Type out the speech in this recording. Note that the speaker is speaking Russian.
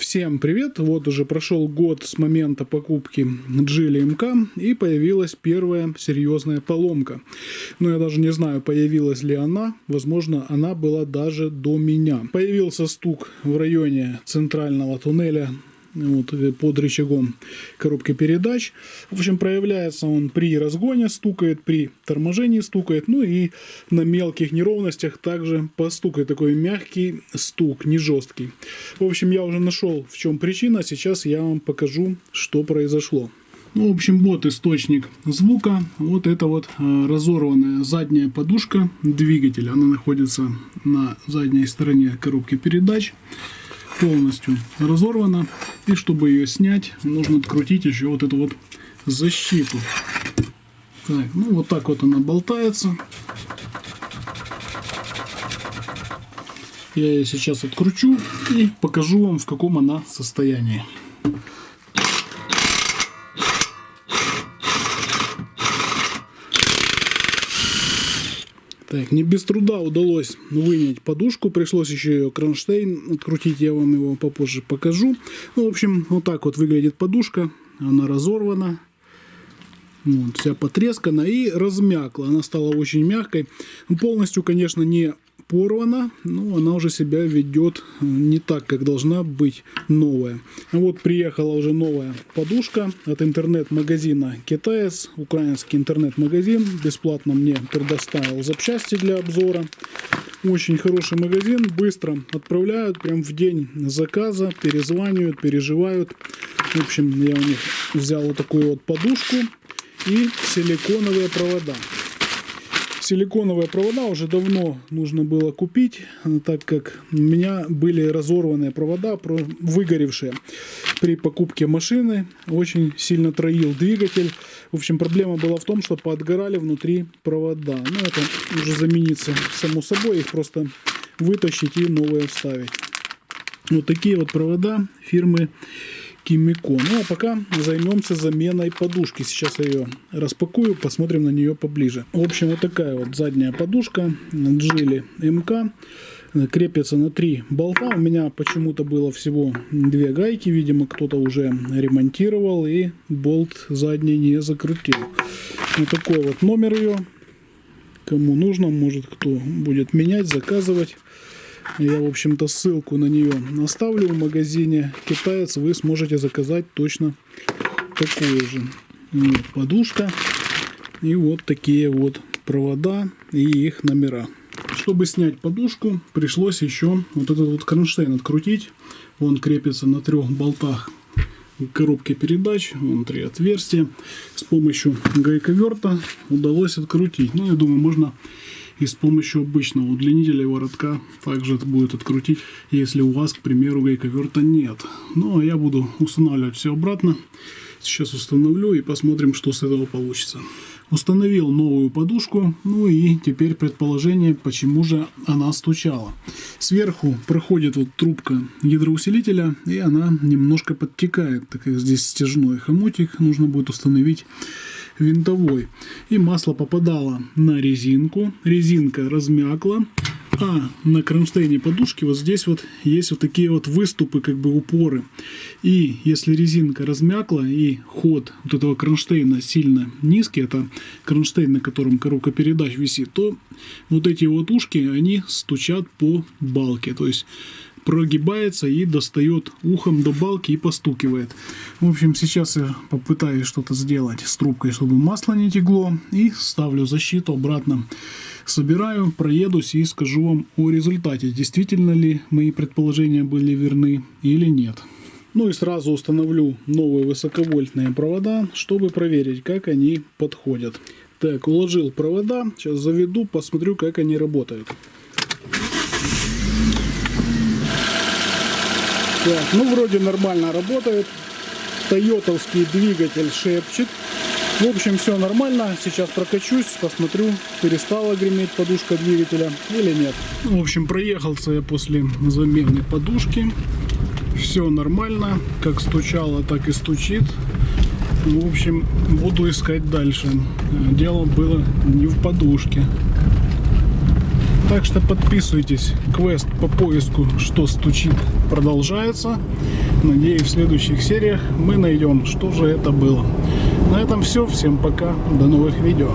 Всем привет! Вот уже прошел год с момента покупки Geely MK и появилась первая серьезная поломка. Но я даже не знаю, появилась ли она. Возможно, она была даже до меня. Появился стук в районе центрального туннеля, вот, под рычагом коробки передач. В общем, проявляется он при разгоне, стукает, при торможении стукает, ну и на мелких неровностях также постукает. Такой мягкий стук, не жесткий. В общем, я уже нашел, в чем причина. Сейчас я вам покажу, что произошло. Ну, в общем, вот источник звука. Вот это вот разорванная задняя подушка двигателя. Она находится на задней стороне коробки передач. Полностью разорвана. И чтобы ее снять, нужно открутить еще вот эту вот защиту. Так, ну вот так вот она болтается. Я ее сейчас откручу и покажу вам, в каком она состоянии. Так, не без труда удалось вынять подушку, пришлось еще ее кронштейн открутить, я вам его попозже покажу. Ну, в общем, вот так вот выглядит подушка, она разорвана, вот, вся потрескана и размякла, она стала очень мягкой, полностью, конечно, не порвана, но она уже себя ведет не так, как должна быть новая. Вот приехала уже новая подушка от интернет-магазина Китаец, украинский интернет-магазин, бесплатно мне предоставил запчасти для обзора. Очень хороший магазин, быстро отправляют, прям в день заказа, перезванивают, переживают. В общем, я у них взял вот такую вот подушку и силиконовые провода. Силиконовые провода уже давно нужно было купить, так как у меня были разорванные провода, выгоревшие при покупке машины. Очень сильно троил двигатель. В общем, проблема была в том, что поотгорали внутри провода. Ну, это уже заменится само собой, их просто вытащить и новые вставить. Вот такие вот провода фирмы Кимико. Ну а пока займемся заменой подушки. Сейчас я ее распакую, посмотрим на нее поближе. В общем, вот такая вот задняя подушка Geely MK. Крепится на 3 болта. У меня почему-то было всего 2 гайки. Видимо, кто-то уже ремонтировал и болт задний не закрутил. Вот такой вот номер ее. Кому нужно, может кто будет менять, заказывать. Я, в общем-то, ссылку на нее оставлю в магазине Китаец. Вы сможете заказать точно такую же. Вот подушка. И вот такие вот провода и их номера. Чтобы снять подушку, пришлось еще вот этот вот кронштейн открутить. Он крепится на 3 болтах коробки передач. Вон 3 отверстия. С помощью гайковерта удалось открутить. Ну, я думаю, можно и с помощью обычного удлинителя воротка также это будет открутить, если у вас, к примеру, гайковерта нет. Ну, а я буду устанавливать все обратно. Сейчас установлю и посмотрим, что с этого получится. Установил новую подушку. Ну и теперь предположение, почему же она стучала. Сверху проходит вот трубка гидроусилителя, и она немножко подтекает, так как здесь стяжной хомутик, нужно будет установить винтовой. И масло попадало на резинку, резинка размякла, а на кронштейне подушки вот здесь вот есть вот такие вот выступы, как бы упоры. И если резинка размякла и ход вот этого кронштейна сильно низкий, это кронштейн, на котором коробка передач висит, то вот эти вот ушки, они стучат по балке, то есть прогибается и достает ухом до балки и постукивает. В общем, сейчас я попытаюсь что-то сделать с трубкой, чтобы масло не текло, и ставлю защиту обратно. Собираю, проедусь и скажу вам о результате, действительно ли мои предположения были верны или нет. Ну и сразу установлю новые высоковольтные провода, чтобы проверить, как они подходят. Так, уложил провода, сейчас заведу, посмотрю, как они работают. Так, ну вроде нормально работает. Тойотовский двигатель шепчет. В общем, все нормально. Сейчас прокачусь, посмотрю, перестала греметь подушка двигателя или нет. В общем, проехался я после замены подушки. Все нормально. Как стучало, так и стучит. В общем, буду искать дальше. Дело было не в подушке. Так что подписывайтесь. Квест по поиску «Что стучит» продолжается. Надеюсь, в следующих сериях мы найдем, что же это было. На этом все. Всем пока. До новых видео.